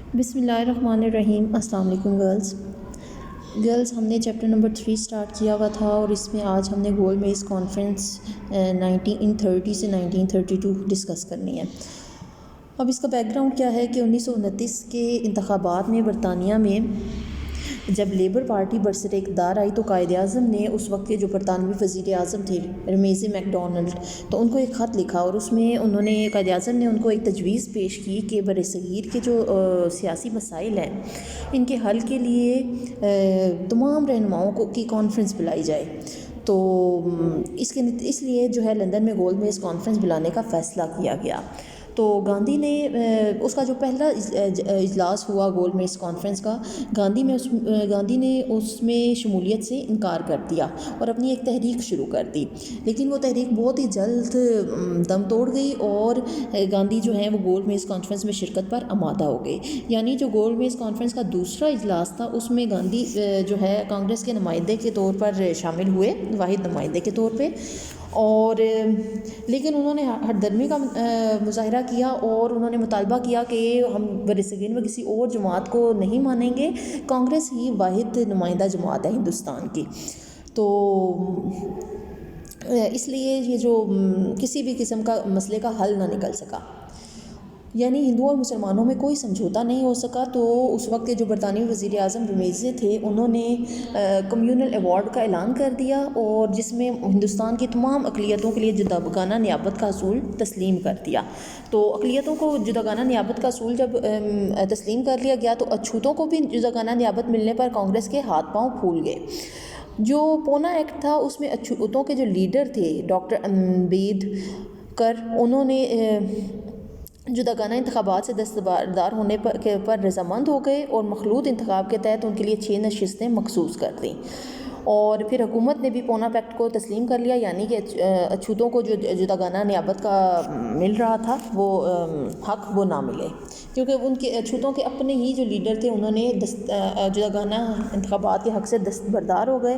بسم اللہ الرحمن الرحیم۔ السلام علیکم گرلز، ہم نے چیپٹر نمبر 3 سٹارٹ کیا ہوا تھا اور اس میں آج ہم نے گول میز کانفرنس 1930 سے 1932 ڈسکس کرنی ہے۔ اب اس کا بیک گراؤنڈ کیا ہے کہ 1929 کے انتخابات میں برطانیہ میں جب لیبر پارٹی برسر اقتدار آئی تو قائد اعظم نے اس وقت کے جو برطانوی وزیر اعظم تھے رمیزی میک ڈونلڈ، تو ان کو ایک خط لکھا اور اس میں انہوں نے قائد اعظم نے ان کو ایک تجویز پیش کی کہ بر صغیر کے جو سیاسی مسائل ہیں ان کے حل کے لیے تمام رہنماؤں کی کانفرنس بلائی جائے۔ تو اس لیے جو ہے لندن میں گول میز کانفرنس بلانے کا فیصلہ کیا گیا۔ تو گاندھی نے اس کا جو پہلا اجلاس ہوا گول میز کانفرنس کا، گاندھی نے اس میں شمولیت سے انکار کر دیا اور اپنی ایک تحریک شروع کر دی، لیکن وہ تحریک بہت ہی جلد دم توڑ گئی اور گاندھی جو ہیں وہ گول میز کانفرنس میں شرکت پر آمادہ ہو گئے۔ یعنی جو گول میز کانفرنس کا دوسرا اجلاس تھا اس میں گاندھی جو ہے کانگریس کے نمائندے کے طور پر شامل ہوئے، واحد نمائندے کے طور پہ، اور لیکن انہوں نے ہٹ دھرمی کا مظاہرہ کیا اور انہوں نے مطالبہ کیا کہ ہم برصغیر میں کسی اور جماعت کو نہیں مانیں گے، کانگریس ہی واحد نمائندہ جماعت ہے ہندوستان کی۔ تو اس لیے یہ جو کسی بھی قسم کا مسئلے کا حل نہ نکل سکا، یعنی ہندوؤں اور مسلمانوں میں کوئی سمجھوتا نہیں ہو سکا۔ تو اس وقت کے جو برطانوی وزیر اعظم رمیزی تھے انہوں نے کمیونل ایوارڈ کا اعلان کر دیا اور جس میں ہندوستان کی تمام اقلیتوں کے لیے جداگانہ نیابت کا اصول تسلیم کر دیا۔ تو اقلیتوں کو جداگانہ نیابت کا اصول جب تسلیم کر لیا گیا تو اچھوتوں کو بھی جداگانہ نیابت ملنے پر کانگریس کے ہاتھ پاؤں پھول گئے۔ جو پونا ایکٹ تھا اس میں اچھوتوں کے جو لیڈر تھے ڈاکٹر امبیڈکر، انہوں نے جداگانہ انتخابات سے دستبردار ہونے پر رضامند ہو گئے اور مخلوط انتخاب کے تحت ان کے لیے 6 نشستیں مخصوص کر دیں، اور پھر حکومت نے بھی پونا پیکٹ کو تسلیم کر لیا، یعنی کہ اچھوتوں کو جو جداگانہ نیابت کا مل رہا تھا وہ حق وہ نہ ملے، کیونکہ ان کے اچھوتوں کے اپنے ہی جو لیڈر تھے انہوں نے جداگانہ انتخابات کے حق سے دستبردار ہو گئے،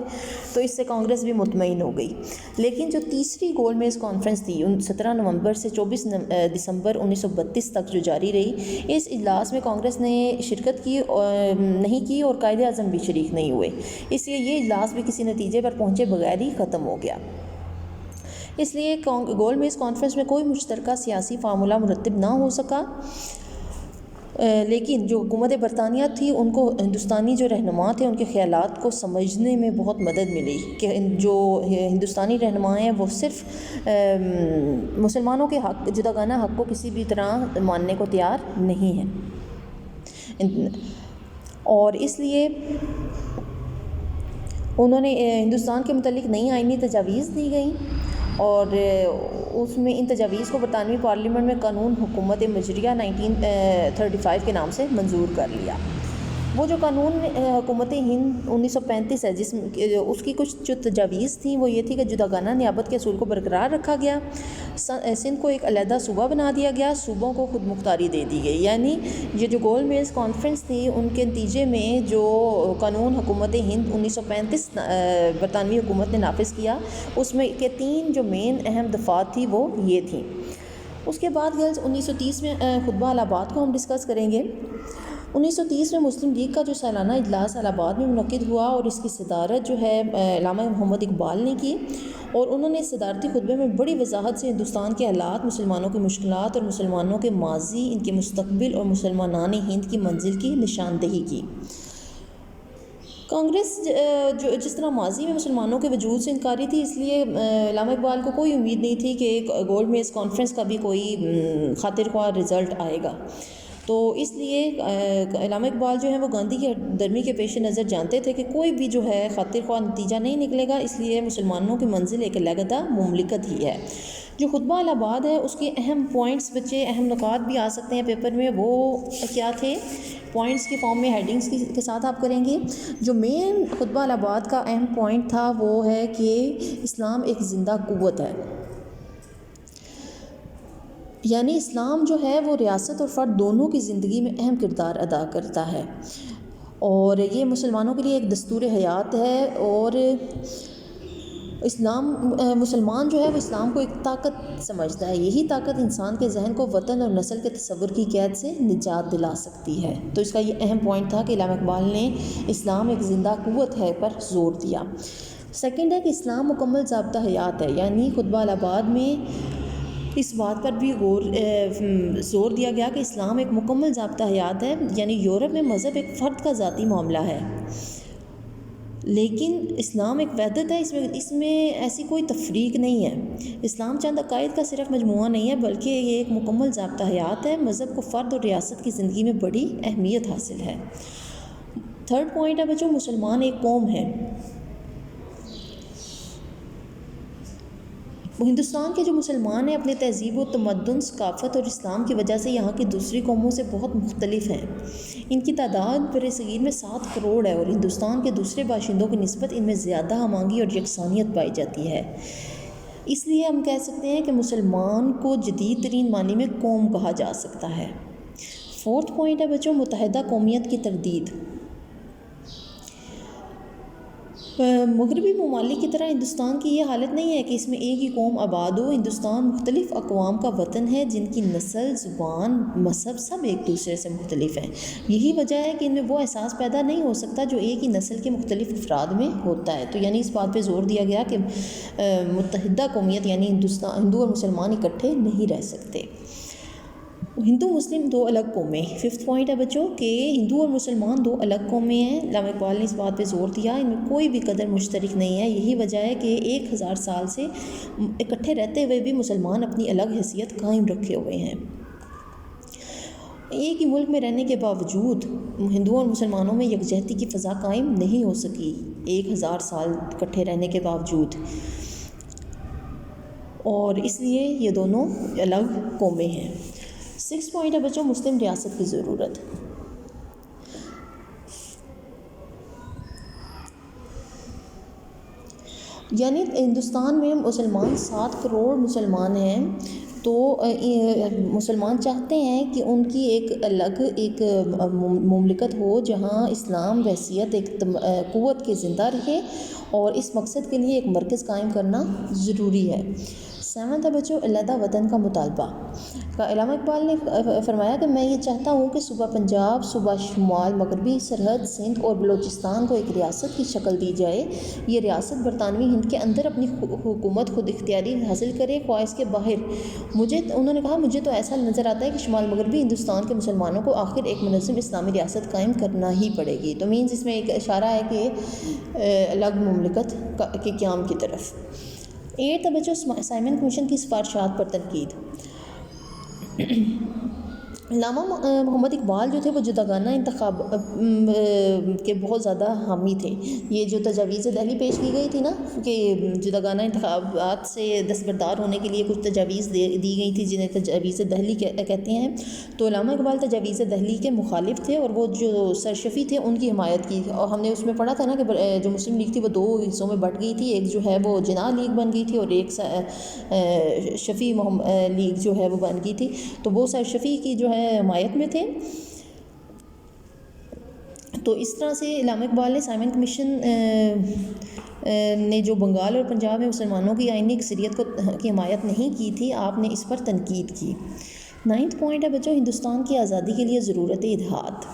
تو اس سے کانگریس بھی مطمئن ہو گئی۔ لیکن جو تیسری گول میز کانفرنس تھی 17 نومبر سے 24 دسمبر 1932 تک جو جاری رہی، اس اجلاس میں کانگریس نے شرکت نہیں کی اور قائد اعظم بھی شریک نہیں ہوئے، اس لیے یہ اجلاس بھی کسی نتیجے پر پہنچے بغیر ہی ختم ہو گیا۔ اس لیے گول میز کانفرنس میں کوئی مشترکہ سیاسی فارمولہ مرتب نہ ہو سکا، لیکن جو حکومت برطانیہ تھی ان کو ہندوستانی جو رہنما تھے ان کے خیالات کو سمجھنے میں بہت مدد ملی کہ جو ہندوستانی رہنما ہیں وہ صرف مسلمانوں کے حق جداگانہ حق کو کسی بھی طرح ماننے کو تیار نہیں ہیں، اور اس لیے انہوں نے ہندوستان کے متعلق نئی آئینی تجاویز دی گئیں اور اس میں ان تجاویز کو برطانوی پارلیمنٹ میں قانون حکومت مجریہ 1935 کے نام سے منظور کر لیا۔ وہ جو قانون حکومت ہند 1935 ہے اس کی کچھ جو تجاویز تھیں وہ یہ تھی کہ جداگانہ نیابت کے اصول کو برقرار رکھا گیا، سندھ کو ایک علیحدہ صوبہ بنا دیا گیا، صوبوں کو خود مختاری دے دی گئی، یعنی یہ جو گول میز کانفرنس تھی ان کے نتیجے میں جو قانون حکومت ہند 1935 برطانوی حکومت نے نافذ کیا اس میں کے 3 جو مین اہم دفعات تھی وہ یہ تھیں۔ اس کے بعد گرلز 1930 میں خطبہ الہ آباد کو ہم ڈسکس کریں گے۔ 1930 میں مسلم لیگ کا جو سالانہ اجلاس الہ آباد میں منعقد ہوا اور اس کی صدارت جو ہے علامہ محمد اقبال نے کی، اور انہوں نے صدارتی خطبے میں بڑی وضاحت سے ہندوستان کے حالات، مسلمانوں کی مشکلات اور مسلمانوں کے ماضی، ان کے مستقبل اور مسلمانان ہند کی منزل کی نشاندہی کی۔ کانگریس جو جس طرح ماضی میں مسلمانوں کے وجود سے انکاری تھی، اس لیے علامہ اقبال کو کوئی امید نہیں تھی کہ گول میز کانفرنس کا بھی کوئی خاطر خواہ رزلٹ آئے گا۔ تو اس لیے علامہ اقبال جو ہیں وہ گاندھی کی درمی کے پیش نظر جانتے تھے کہ کوئی بھی جو ہے خاطر خواہ نتیجہ نہیں نکلے گا، اس لیے مسلمانوں کی منزل ایک علیحدہ مملکت ہی ہے۔ جو خطبہ الہ آباد ہے اس کے اہم پوائنٹس بچے اہم نکات بھی آ سکتے ہیں پیپر میں، وہ کیا تھے؟ پوائنٹس کی فارم میں ہیڈنگز کے ساتھ آپ کریں گے۔ جو مین خطبہ الہ آباد کا اہم پوائنٹ تھا وہ ہے کہ اسلام ایک زندہ قوت ہے، یعنی اسلام جو ہے وہ ریاست اور فرد دونوں کی زندگی میں اہم کردار ادا کرتا ہے، اور یہ مسلمانوں کے لیے ایک دستور حیات ہے، اور مسلمان جو ہے وہ اسلام کو ایک طاقت سمجھتا ہے، یہی طاقت انسان کے ذہن کو وطن اور نسل کے تصور کی قید سے نجات دلا سکتی ہے۔ تو اس کا یہ اہم پوائنٹ تھا کہ علامہ اقبال نے اسلام ایک زندہ قوت ہے پر زور دیا۔ سیکنڈ ہے کہ اسلام مکمل ضابطہ حیات ہے، یعنی خطبہ الہباد میں اس بات پر بھی زور دیا گیا کہ اسلام ایک مکمل ضابطہ حیات ہے، یعنی یورپ میں مذہب ایک فرد کا ذاتی معاملہ ہے، لیکن اسلام ایک وحدت ہے، اس میں ایسی کوئی تفریق نہیں ہے۔ اسلام چند عقائد کا صرف مجموعہ نہیں ہے، بلکہ یہ ایک مکمل ضابطہ حیات ہے۔ مذہب کو فرد اور ریاست کی زندگی میں بڑی اہمیت حاصل ہے۔ تھرڈ پوائنٹ ہے بچوں، مسلمان ایک قوم ہے۔ ہندوستان کے جو مسلمان ہیں اپنے تہذیب و تمدن، ثقافت اور اسلام کی وجہ سے یہاں کی دوسری قوموں سے بہت مختلف ہیں۔ ان کی تعداد برصغیر میں 7 کروڑ ہے اور ہندوستان کے دوسرے باشندوں کی نسبت ان میں زیادہ ہم آہنگی اور یکسانیت پائی جاتی ہے۔ اس لیے ہم کہہ سکتے ہیں کہ مسلمان کو جدید ترین معنی میں قوم کہا جا سکتا ہے۔ فورتھ پوائنٹ ہے بچوں، متحدہ قومیت کی تردید۔ مغربی ممالک کی طرح ہندوستان کی یہ حالت نہیں ہے کہ اس میں ایک ہی قوم آباد ہو۔ ہندوستان مختلف اقوام کا وطن ہے جن کی نسل، زبان، مذہب سب ایک دوسرے سے مختلف ہیں۔ یہی وجہ ہے کہ ان میں وہ احساس پیدا نہیں ہو سکتا جو ایک ہی نسل کے مختلف افراد میں ہوتا ہے۔ تو یعنی اس بات پہ زور دیا گیا کہ متحدہ قومیت یعنی ہندو اور مسلمان اکٹھے نہیں رہ سکتے۔ ہندو مسلم 2 الگ قومیں۔ ففتھ پوائنٹ ہے بچوں کہ ہندو اور مسلمان 2 الگ قومیں ہیں۔ علامہ اقبال نے اس بات پہ زور دیا، ان میں کوئی بھی قدر مشترک نہیں ہے۔ یہی وجہ ہے کہ 1000 سال سے اکٹھے رہتے ہوئے بھی مسلمان اپنی الگ حیثیت قائم رکھے ہوئے ہیں۔ ایک ہی ملک میں رہنے کے باوجود ہندوؤں اور مسلمانوں میں یکجہتی کی فضا قائم نہیں ہو سکی 1000 سال اکٹھے رہنے کے باوجود، اور اس لیے یہ دونوں الگ قومیں ہیں۔ 6 پوائنٹ ہے بچوں، مسلم ریاست کی ضرورت۔ یعنی ہندوستان میں مسلمان 7 کروڑ مسلمان ہیں، تو مسلمان چاہتے ہیں کہ ان کی ایک الگ ایک مملکت ہو جہاں اسلام بحیثیت ایک قوت کے زندہ رہے، اور اس مقصد کے لیے ایک مرکز قائم کرنا ضروری ہے۔ 7 ہے بچوں، علیحدہ وطن کا مطالبہ۔ علامہ اقبال نے فرمایا کہ میں یہ چاہتا ہوں کہ صوبہ پنجاب، صوبہ شمال مغربی سرحد سندھ اور بلوچستان کو ایک ریاست کی شکل دی جائے۔ یہ ریاست برطانوی ہند کے اندر اپنی حکومت خود اختیاری حاصل کرے، خواہ اس کے باہر۔ انہوں نے کہا مجھے تو ایسا نظر آتا ہے کہ شمال مغربی ہندوستان کے مسلمانوں کو آخر ایک منظم اسلامی ریاست قائم کرنا ہی پڑے گی۔ تو مینز اس میں ایک اشارہ ہے کہ الگ مملکت کے قیام کی طرف۔ 8 ہے بچوں، سائمن کمیشن کی سفارشات پر تنقید۔ علامہ محمد اقبال جو تھے وہ جداگانہ انتخاب کے بہت زیادہ حامی تھے۔ یہ جو تجاویز دہلی پیش کی گئی تھی نا کہ جداگانہ انتخابات سے دستبردار ہونے کے لیے کچھ تجاویز دی گئی تھی جنہیں تجاویز دہلی کہتے ہیں، تو علامہ اقبال تجاویز دہلی کے مخالف تھے اور وہ جو سرشفی تھے ان کی حمایت کی۔ اور ہم نے اس میں پڑھا تھا نا کہ جو مسلم لیگ تھی وہ 2 حصوں میں بٹ گئی تھی، ایک جو ہے وہ جناح لیگ بن گئی تھی اور ایک شفیع لیگ جو ہے وہ بن گئی تھی، تو وہ سرشفی کی جو ہے حمایت میں تھے۔ تو اس طرح سے علامہ اقبال نے سائمن کمیشن نے جو بنگال اور پنجاب میں مسلمانوں کی آئینی اکثریت کی حمایت نہیں کی تھی، آپ نے اس پر تنقید کی۔ 9 پوائنٹ ہے بچوں، ہندوستان کی آزادی کے لیے ضرورت اتحاد۔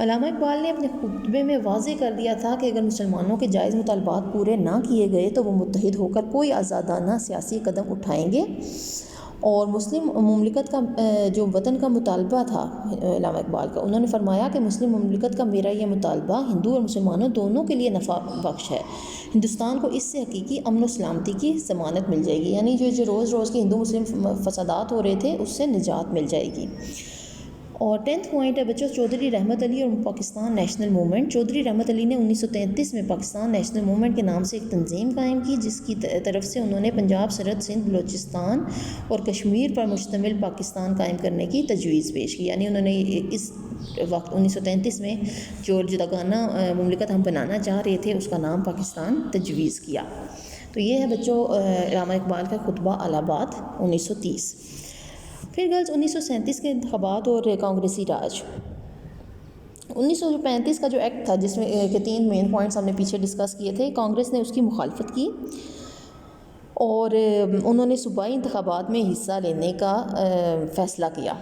علامہ اقبال نے اپنے خطبے میں واضح کر دیا تھا کہ اگر مسلمانوں کے جائز مطالبات پورے نہ کیے گئے تو وہ متحد ہو کر کوئی آزادانہ سیاسی قدم اٹھائیں گے۔ اور مسلم مملکت کا جو وطن کا مطالبہ تھا علامہ اقبال کا، انہوں نے فرمایا کہ مسلم مملکت کا میرا یہ مطالبہ ہندو اور مسلمانوں دونوں کے لیے نفع بخش ہے۔ ہندوستان کو اس سے حقیقی امن و سلامتی کی ضمانت مل جائے گی، یعنی جو روز روز کے ہندو مسلم فسادات ہو رہے تھے اس سے نجات مل جائے گی۔ اور 10 پوائنٹ ہے بچوں، چودھری رحمت علی اور پاکستان نیشنل موومنٹ۔ چودھری رحمت علی نے 1933 میں پاکستان نیشنل موومنٹ کے نام سے ایک تنظیم قائم کی، جس کی طرف سے انہوں نے پنجاب، سرحد سندھ، بلوچستان اور کشمیر پر مشتمل پاکستان قائم کرنے کی تجویز پیش کی۔ یعنی انہوں نے اس وقت 1933 میں جو جداگانہ مملکت ہم بنانا چاہ رہے تھے اس کا نام پاکستان تجویز کیا۔ تو یہ ہے بچوں علامہ اقبال کا خطبہ الہ آباد 1930۔ پھر گرلز 1937 کے انتخابات اور کانگریسی راج۔ 1935 کا جو ایکٹ تھا جس میں کہ 3 مین پوائنٹس ہم نے پیچھے ڈسکس کیے تھے، کانگریس نے اس کی مخالفت کی۔ اور انہوں نے صوبائی انتخابات میں حصہ لینے کا فیصلہ کیا۔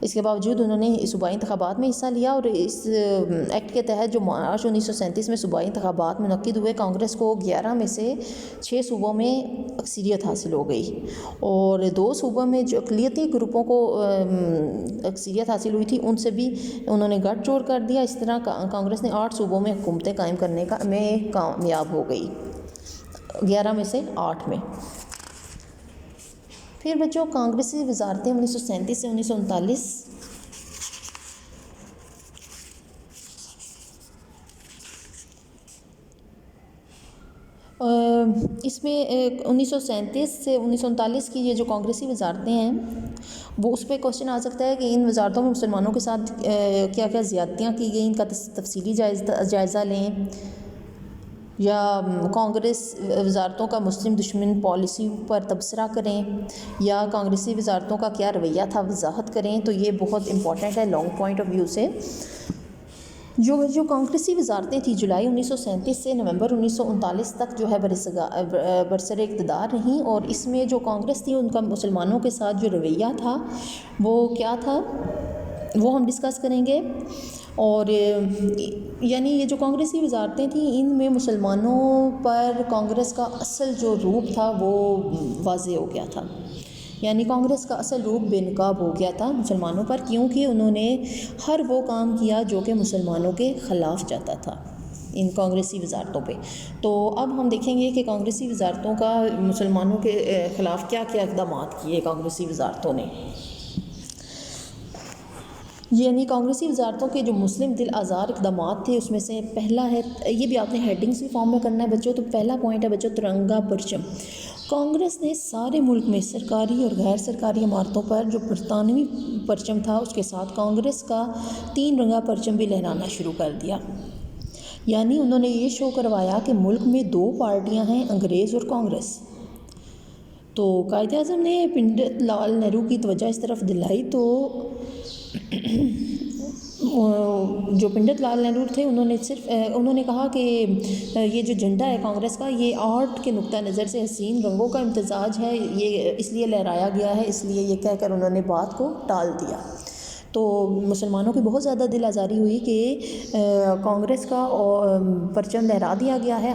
اس کے باوجود انہوں نے صوبائی انتخابات میں حصہ لیا، اور اس ایکٹ کے تحت جو مارچ 1937 میں صوبائی انتخابات منعقد ہوئے، کانگریس کو 11 میں سے 6 صوبوں میں اکثریت حاصل ہو گئی، اور 2 صوبوں میں جو اقلیتی گروپوں کو اکثریت حاصل ہوئی تھی ان سے بھی انہوں نے گٹھ جوڑ کر دیا۔ اس طرح کانگریس نے 8 صوبوں میں حکومتیں قائم کرنے میں کامیاب ہو گئی، 11 میں سے 8 میں۔ پھر بچوں کانگریسی وزارتیں 1937 سے 1939۔ اس میں 1937 سے 1939 کی یہ جو کانگریسی وزارتیں ہیں وہ اس پہ کوشچن آ سکتا ہے کہ ان وزارتوں میں مسلمانوں کے ساتھ کیا کیا زیادتیاں کی گئیں، ان کا تفصیلی جائزہ لیں، یا کانگریس وزارتوں کا مسلم دشمن پالیسی پر تبصرہ کریں، یا کانگریسی وزارتوں کا کیا رویہ تھا وضاحت کریں۔ تو یہ بہت امپورٹنٹ ہے لانگ پوائنٹ آف ویو سے۔ جو کانگریسی وزارتیں تھیں جولائی 1937 سے نومبر 1939 تک جو ہے برسر اقتدار رہیں، اور اس میں جو کانگریس تھی ان کا مسلمانوں کے ساتھ جو رویہ تھا وہ کیا تھا وہ ہم ڈسکس کریں گے۔ اور یعنی یہ جو کانگریسی وزارتیں تھیں ان میں مسلمانوں پر کانگریس کا اصل جو روپ تھا وہ واضح ہو گیا تھا، یعنی کانگریس کا اصل روپ بے نقاب ہو گیا تھا مسلمانوں پر، کیونکہ انہوں نے ہر وہ کام کیا جو کہ مسلمانوں کے خلاف جاتا تھا ان کانگریسی وزارتوں پہ۔ تو اب ہم دیکھیں گے کہ کانگریسی وزارتوں کا مسلمانوں کے خلاف کیا کیا اقدامات کیے کانگریسی وزارتوں نے۔ یعنی کانگریسی وزارتوں کے جو مسلم دل آزار اقدامات تھے اس میں سے پہلا ہے، یہ بھی آپ نے ہیڈنگس بھی فارم میں کرنا ہے بچوں، تو پہلا پوائنٹ ہے بچوں ترنگا پرچم۔ کانگریس نے سارے ملک میں سرکاری اور غیر سرکاری عمارتوں پر جو برطانوی پرچم تھا اس کے ساتھ کانگریس کا 3 رنگا پرچم بھی لہرانا شروع کر دیا۔ یعنی انہوں نے یہ شو کروایا کہ ملک میں 2 پارٹیاں ہیں، انگریز اور کانگریس۔ تو قائد اعظم نے پنڈت لال نہرو کی توجہ اس طرف دلائی، تو جو پنڈت لال نہرو تھے انہوں نے کہا کہ یہ جو جھنڈا ہے کانگریس کا یہ آرٹ کے نقطہ نظر سے حسین رنگوں کا امتزاج ہے، یہ اس لیے لہرایا گیا ہے، اس لیے یہ کہہ کر انہوں نے بات کو ٹال دیا۔ تو مسلمانوں کی بہت زیادہ دل آزاری ہوئی کہ کانگریس کا پرچم لہرا دیا گیا ہے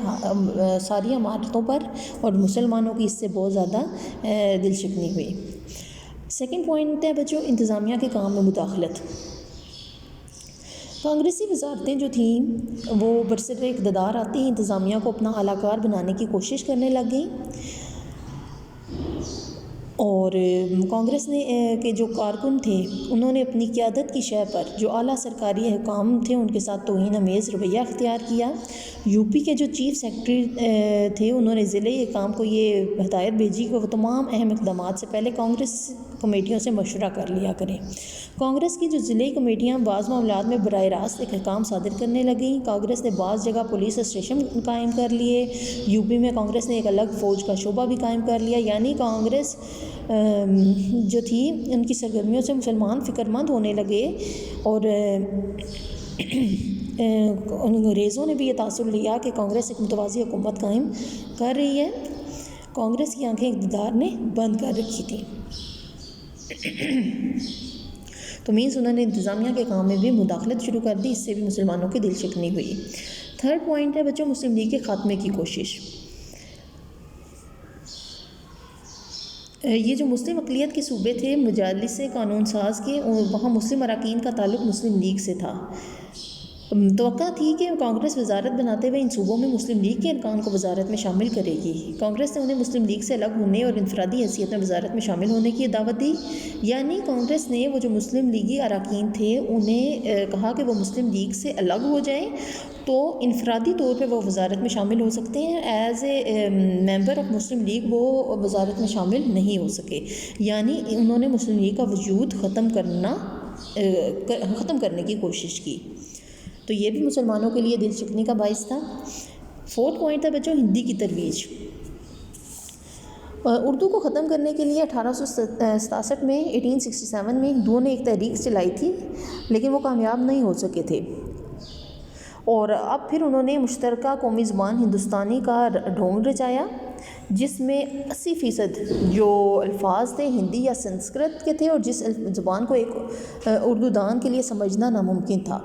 ساری عمارتوں پر، اور مسلمانوں کی اس سے بہت زیادہ دل شکنی ہوئی۔ سیکنڈ پوائنٹ ہے بچوں انتظامیہ کے کام میں مداخلت۔ کانگریسی وزارتیں جو تھیں وہ برسر اقتدار آتی ہی انتظامیہ کو اپنا اعلیٰ کار بنانے کی کوشش کرنے لگ گئیں، اور کانگریس نے کے جو کارکن تھے انہوں نے اپنی قیادت کی شے پر جو اعلیٰ سرکاری حکام تھے ان کے ساتھ توہین آمیز رویہ اختیار کیا۔ یو پی کے جو چیف سیکرٹری تھے انہوں نے ضلعی حکام کو یہ ہدایت بھیجی کہ وہ تمام اہم اقدامات سے پہلے کانگریس کمیٹیوں سے مشورہ کر لیا کریں۔ کانگریس کی جو ضلعی کمیٹیاں بعض معاملات میں براہ راست احکام صادر کرنے لگیں۔ کانگریس نے بعض جگہ پولیس اسٹیشن قائم کر لیے۔ یو پی میں کانگریس نے ایک الگ فوج کا شعبہ بھی قائم کر لیا، یعنی کانگریس جو تھی ان کی سرگرمیوں سے مسلمان فکر مند ہونے لگے، اور انگریزوں نے بھی یہ تاثر لیا کہ کانگریس ایک متوازی حکومت قائم کر رہی ہے۔ کانگریس کی آنکھیں اقتدار نے بند کر رکھی تھیں، تو مینس انہوں نے انتظامیہ کے کام میں بھی مداخلت شروع کر دی، اس سے بھی مسلمانوں کی دل شکنی ہوئی۔ تھرڈ پوائنٹ ہے بچوں مسلم لیگ کے خاتمے کی کوشش۔ یہ جو مسلم اقلیت کے صوبے تھے مجالس قانون ساز کے، وہاں مسلم اراکین کا تعلق مسلم لیگ سے تھا۔ توقع تھی کہ کانگریس وزارت بناتے ہوئے ان صوبوں میں مسلم لیگ کے ارکان کو وزارت میں شامل کرے گی۔ کانگریس نے انہیں مسلم لیگ سے الگ ہونے اور انفرادی حیثیت میں وزارت میں شامل ہونے کی دعوت دی، یعنی کانگریس نے وہ جو مسلم لیگی اراکین تھے انہیں کہا کہ وہ مسلم لیگ سے الگ ہو جائیں، تو انفرادی طور پہ وہ وزارت میں شامل ہو سکتے ہیں، as a member of Muslim league وہ وزارت میں شامل نہیں ہو سکے، یعنی انہوں نے مسلم لیگ کا وجود ختم کرنے کی کوشش کی۔ تو یہ بھی مسلمانوں کے لیے دل شکنی کا باعث تھا۔ فورتھ پوائنٹ تھا بچوں ہندی کی ترویج۔ اردو کو ختم کرنے کے لیے 1867 میں 1867 میں ہندوؤں نے ایک تحریک چلائی تھی، لیکن وہ کامیاب نہیں ہو سکے تھے، اور اب پھر انہوں نے مشترکہ قومی زبان ہندوستانی کا ڈھونگ رچایا، جس میں 80% جو الفاظ تھے ہندی یا سنسکرت کے تھے اور جس زبان کو ایک اردو دان کے لیے سمجھنا ناممکن تھا۔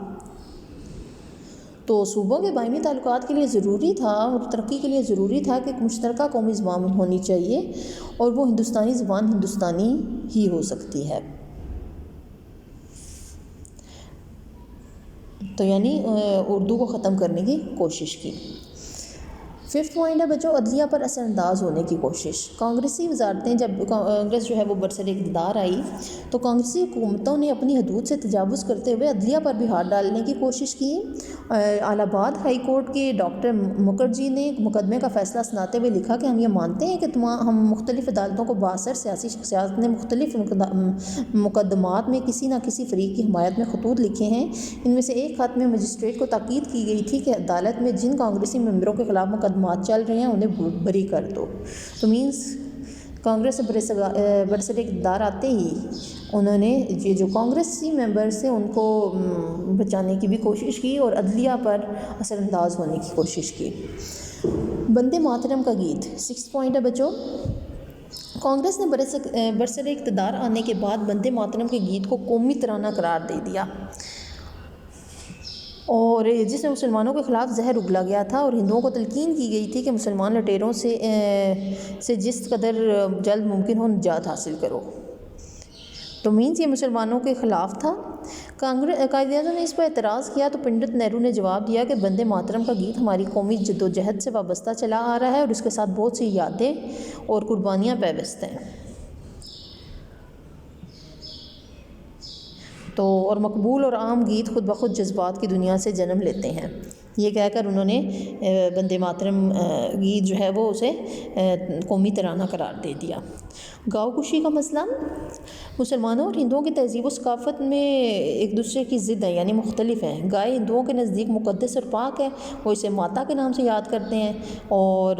تو صوبوں کے باہمی تعلقات کے لیے ضروری تھا اور ترقی کے لیے ضروری تھا کہ ایک مشترکہ قومی زبان ہونی چاہیے اور وہ ہندوستانی زبان ہندوستانی ہی ہو سکتی ہے۔ تو یعنی اردو کو ختم کرنے کی کوشش کی۔ 5th پوائنٹ ہے بچوں، عدلیہ پر اثر انداز ہونے کی کوشش۔ کانگریسی وزارتیں جب کانگریس جو ہے وہ برسر اقتدار آئی تو کانگریسی حکومتوں نے اپنی حدود سے تجاوز کرتے ہوئے عدلیہ پر بھی ہاتھ ڈالنے کی کوشش کی۔ الہ آباد ہائی کورٹ کے ڈاکٹر مکھرجی نے مقدمے کا فیصلہ سناتے ہوئے لکھا کہ ہم یہ مانتے ہیں کہ ہم مختلف عدالتوں کو باثر سیاسی شخصیات نے مختلف مقدمات میں کسی نہ کسی فریق کی حمایت میں خطوط لکھے ہیں۔ ان میں سے ایک خط میں مجسٹریٹ کو تاکید کی گئی تھی کہ عدالت میں جن کانگریسی ممبروں کے خلاف مقدمات چل رہے ہیں انہیں بری کر دو۔ تو مینس کانگریس برسر اقتدار آتے ہی انہوں نے یہ جو کانگریسی ممبرس تھے ان کو بچانے کی بھی کوشش کی اور عدلیہ پر اثر انداز ہونے کی کوشش کی۔ بندے ماترم کا گیت 6 پوائنٹ ہے بچوں۔ کانگریس نے برسر اقتدار آنے کے بعد بندے ماترم کے گیت کو قومی ترانہ قرار دے دیا اور جس میں مسلمانوں کے خلاف زہر اگلا گیا تھا اور ہندوؤں کو تلقین کی گئی تھی کہ مسلمان لٹیروں سے جس قدر جلد ممکن ہو نجات حاصل کرو۔ تو مینس یہ مسلمانوں کے خلاف تھا۔ قائد اعظم نے اس پر اعتراض کیا تو پنڈت نہرو نے جواب دیا کہ بندے ماترم کا گیت ہماری قومی جدوجہد سے وابستہ چلا آ رہا ہے اور اس کے ساتھ بہت سی یادیں اور قربانیاں پیوست ہیں۔ تو اور مقبول اور عام گیت خود بخود جذبات کی دنیا سے جنم لیتے ہیں۔ یہ کہہ کر انہوں نے بندے ماترم گیت جو ہے وہ اسے قومی ترانہ قرار دے دیا۔ گاؤ کشی کا مسئلہ، مسلمانوں اور ہندوؤں کی تہذیب و ثقافت میں ایک دوسرے کی ضد ہے، یعنی مختلف ہیں۔ گائے ہندوؤں کے نزدیک مقدس اور پاک ہے، وہ اسے ماتا کے نام سے یاد کرتے ہیں اور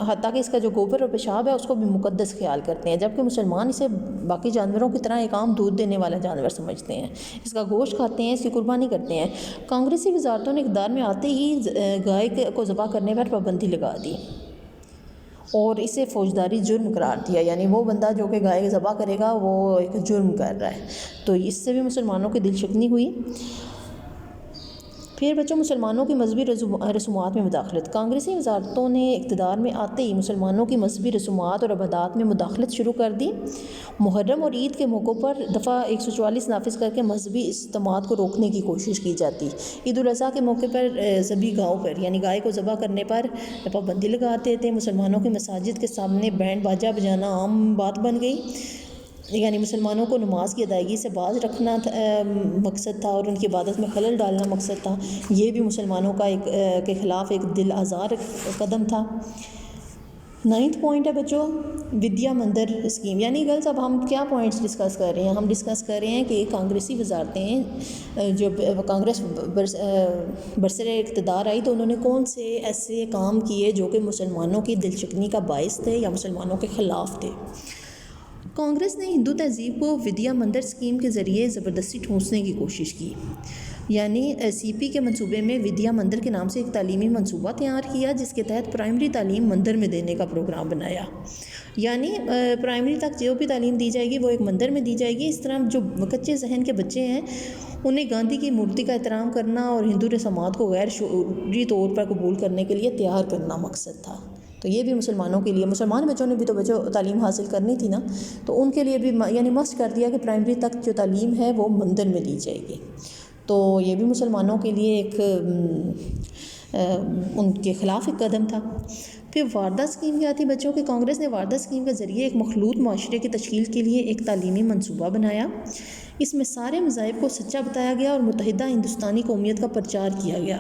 حتیٰ کہ اس کا جو گوبر اور پیشاب ہے اس کو بھی مقدس خیال کرتے ہیں، جبکہ مسلمان اسے باقی جانوروں کی طرح ایک عام دودھ دینے والا جانور سمجھتے ہیں، اس کا گوشت کھاتے ہیں، اس کی قربانی کرتے ہیں۔ کانگریسی وزارتوں نے اقتدار میں آتے ہی گائے کو ذبح کرنے پر پابندی لگا دی اور اسے فوجداری جرم قرار دیا، یعنی وہ بندہ جو کہ گائے ذبح کرے گا وہ ایک جرم کر رہا ہے، تو اس سے بھی مسلمانوں کی دل شکنی ہوئی۔ پھر بچوں مسلمانوں کی مذہبی رسومات میں مداخلت۔ کانگریسی وزارتوں نے اقتدار میں آتے ہی مسلمانوں کی مذہبی رسومات اور عبادات میں مداخلت شروع کر دی۔ محرم اور عید کے موقعوں پر دفعہ 144 نافذ کر کے مذہبی اجتماعات کو روکنے کی کوشش کی جاتی۔ عید الاضحیٰ کے موقع پر ذبح گاؤں پر یعنی گائے کو ذبح کرنے پر پابندی لگاتے تھے۔ مسلمانوں کی مساجد کے سامنے بینڈ باجا بجانا عام بات بن گئی، یعنی مسلمانوں کو نماز کی ادائیگی سے باز رکھنا مقصد تھا اور ان کی عبادت میں خلل ڈالنا مقصد تھا۔ یہ بھی مسلمانوں کا کے خلاف ایک دل آزار قدم تھا۔ 9th پوائنٹ ہے بچوں، ودیا مندر اسکیم، یعنی گرلز اب ہم کیا پوائنٹس ڈسکس کر رہے ہیں؟ ہم ڈسکس کر رہے ہیں کہ کانگریسی وزارتیں جو کانگریس برسر اقتدار آئی تو انہوں نے کون سے ایسے کام کیے جو کہ مسلمانوں کی دل شکنی کا باعث تھے یا مسلمانوں کے خلاف تھے۔ کانگریس نے ہندو تہذیب کو ودیا مندر اسکیم کے ذریعے زبردستی ٹھونسنے کی کوشش کی، یعنی سی پی کے منصوبے میں ودیا مندر کے نام سے ایک تعلیمی منصوبہ تیار کیا جس کے تحت پرائمری تعلیم مندر میں دینے کا پروگرام بنایا، یعنی پرائمری تک جو بھی تعلیم دی جائے گی وہ ایک مندر میں دی جائے گی۔ اس طرح جو کچے ذہن کے بچے ہیں انہیں گاندھی کی مورتی کا احترام کرنا اور ہندو رسومات کو غیر شعوری طور پر قبول کرنے کے لیے تیار کرنا مقصد تھا۔ تو یہ بھی مسلمانوں کے لیے، مسلمان بچوں نے بھی تو بچوں تعلیم حاصل کرنی تھی نا، تو ان کے لیے بھی یعنی مسٹ کر دیا کہ پرائمری تک جو تعلیم ہے وہ مندر میں دی جائے گی۔ تو یہ بھی مسلمانوں کے لیے ایک ان کے خلاف ایک قدم تھا۔ پھر واردہ اسکیم کیا تھی بچوں کہ کانگریس نے واردہ اسکیم کے ذریعے ایک مخلوط معاشرے کی تشکیل کے لیے ایک تعلیمی منصوبہ بنایا۔ اس میں سارے مذاہب کو سچا بتایا گیا اور متحدہ ہندوستانی قومیت کا پرچار کیا گیا،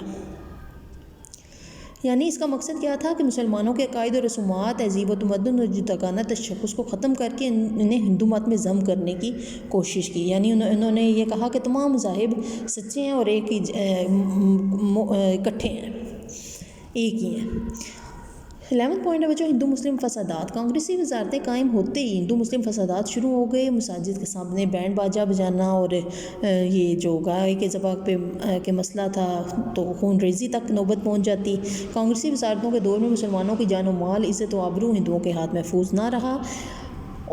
یعنی اس کا مقصد کیا تھا کہ مسلمانوں کے عقائد و رسومات، تہذیب و تمدن اور جداگانہ تشخص کو ختم کر کے انہیں ہندو مت میں ضم کرنے کی کوشش کی، یعنی انہوں نے یہ کہا کہ تمام مذاہب سچے ہیں اور اکٹھے ہیں، ایک ہی ہیں۔ 11 پوائنٹ ہے بچوں ہندو مسلم فسادات. کانگریسی وزارتیں قائم ہوتے ہی ہندو مسلم فسادات شروع ہو گئے. مساجد کے سامنے بینڈ باجا بجانا اور یہ جو گائے کے ذبح پہ کے مسئلہ تھا تو خون ریزی تک نوبت پہنچ جاتی. کانگریسی وزارتوں کے دور میں مسلمانوں کی جان و مال عزت و آبرو ہندوؤں کے ہاتھ محفوظ نہ رہا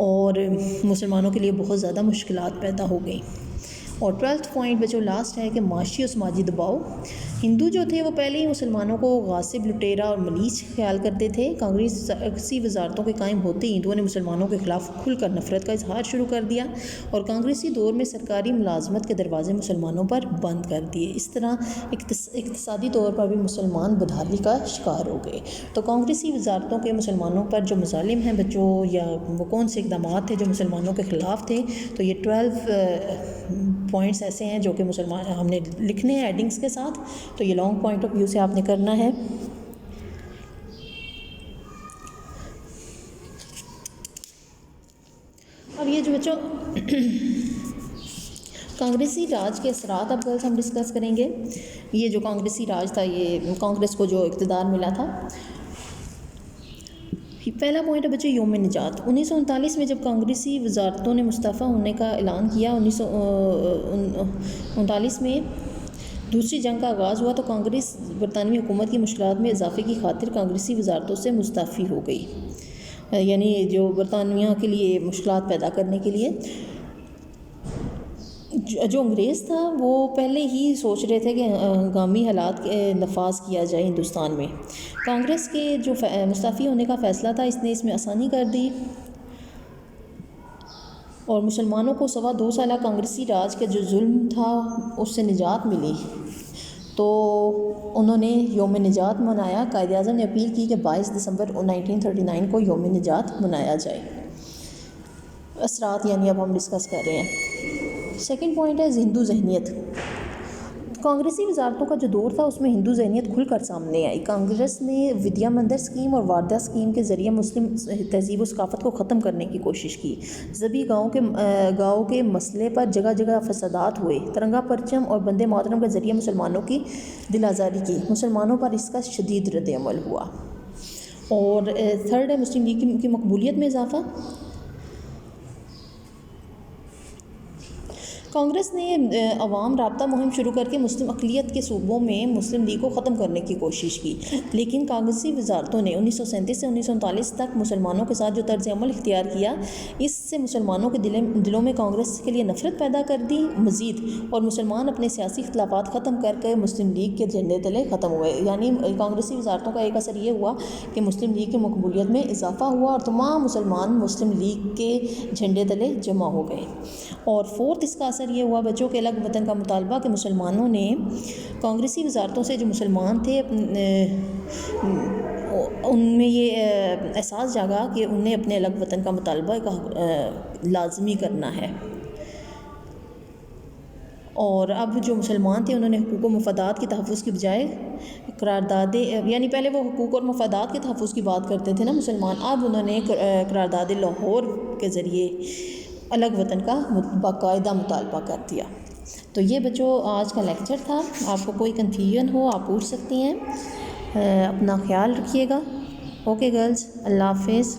اور مسلمانوں کے لیے بہت زیادہ مشکلات پیدا ہو گئیں. اور 12 پوائنٹ بچوں لاسٹ ہے کہ معاشی و سماجی دباؤ. ہندو جو تھے وہ پہلے ہی مسلمانوں کو غاصب لٹیرا اور ملیچ خیال کرتے تھے. کانگریسی وزارتوں کے قائم ہوتے ہی ہندوؤں نے مسلمانوں کے خلاف کھل کر نفرت کا اظہار شروع کر دیا اور کانگریسی دور میں سرکاری ملازمت کے دروازے مسلمانوں پر بند کر دیے. اس طرح اقتصادی طور پر بھی مسلمان بدحالی کا شکار ہو گئے. تو کانگریسی وزارتوں کے مسلمانوں پر جو مظالم ہیں بچوں یا وہ کون سے اقدامات تھے جو مسلمانوں کے خلاف تھے، تو یہ 12 پوائنٹس ایسے ہیں جو کہ مسلمان ہم نے لکھنے ہیں ایڈنگس کے ساتھ. تو یہ لانگ پوائنٹ آف ویو سے آپ نے کرنا ہے. اب یہ جو بچوں کانگریسی راج کے اثرات اب گرلز ہم ڈسکس کریں گے. یہ جو کانگریسی راج تھا، یہ کانگریس کو جو اقتدار ملا تھا. پہلا پوائنٹ ہے بچے یوم نجات. 1939 میں جب کانگریسی وزارتوں نے مستعفی ہونے کا اعلان کیا، 1939 میں دوسری جنگ کا آغاز ہوا تو کانگریس برطانوی حکومت کی مشکلات میں اضافے کی خاطر کانگریسی وزارتوں سے مستعفی ہو گئی، یعنی جو برطانیہ کے لیے مشکلات پیدا کرنے کے لیے. جو انگریز تھا وہ پہلے ہی سوچ رہے تھے کہ ہنگامی حالات کے نفاذ کیا جائے ہندوستان میں. کانگریس کے جو مستعفی ہونے کا فیصلہ تھا اس نے اس میں آسانی کر دی اور مسلمانوں کو 2.25 سالہ کانگریسی راج کا جو ظلم تھا اس سے نجات ملی. تو انہوں نے یوم نجات منایا. قائد اعظم نے اپیل کی کہ 22 دسمبر 1939 کو یوم نجات منایا جائے. اثرات یعنی اب ہم ڈسکس کر رہے ہیں. سیکنڈ پوائنٹ ہے ہندو ذہنیت. کانگریسی وزارتوں کا جو دور تھا اس میں ہندو ذہنیت کھل کر سامنے آئی. کانگریس نے ودیا مندر اسکیم اور واردھا اسکیم کے ذریعے مسلم تہذیب و ثقافت کو ختم کرنے کی کوشش کی. زبی گاؤں کے مسئلے پر جگہ جگہ فسادات ہوئے. ترنگا پرچم اور بندے ماترم کے ذریعے مسلمانوں کی دل آزاری کی. مسلمانوں پر اس کا شدید رد عمل ہوا. اور تھرڈ ہے مسلم لیگ کی مقبولیت میں اضافہ. کانگریس نے عوام رابطہ مہم شروع کر کے مسلم اقلیت کے صوبوں میں مسلم لیگ کو ختم کرنے کی کوشش کی، لیکن کانگریسی وزارتوں نے 1937 سے 1939 تک مسلمانوں کے ساتھ جو طرز عمل اختیار کیا اس سے مسلمانوں کے دلوں میں کانگریس کے لیے نفرت پیدا کر دی مزید، اور مسلمان اپنے سیاسی اختلافات ختم کر کے مسلم لیگ کے جھنڈے تلے ختم ہوئے. یعنی کانگریسی وزارتوں کا ایک اثر یہ ہوا کہ مسلم لیگ کی مقبولیت میں اضافہ ہوا اور تمام مسلمان مسلم لیگ کے جھنڈے تلے جمع ہو گئے. اور فورتھ اس کا اثر یہ ہوا بچوں کے الگ وطن کا مطالبہ کہ مسلمانوں نے کانگریسی وزارتوں سے جو مسلمان تھے ان میں یہ احساس جاگا کہ انہیں اپنے الگ وطن کا مطالبہ لازمی کرنا ہے. اور اب جو مسلمان تھے انہوں نے حقوق و مفادات کے تحفظ کی بجائے قرارداد، یعنی پہلے وہ حقوق اور مفادات کے تحفظ کی بات کرتے تھے نا مسلمان، اب انہوں نے قرارداد لاہور کے ذریعے الگ وطن کا باقاعدہ مطالبہ کر دیا. تو یہ بچوں آج کا لیکچر تھا. آپ کو کوئی کنفیوژن ہو آپ پوچھ سکتی ہیں. اپنا خیال رکھیے گا. اوکے گرلز، اللہ حافظ.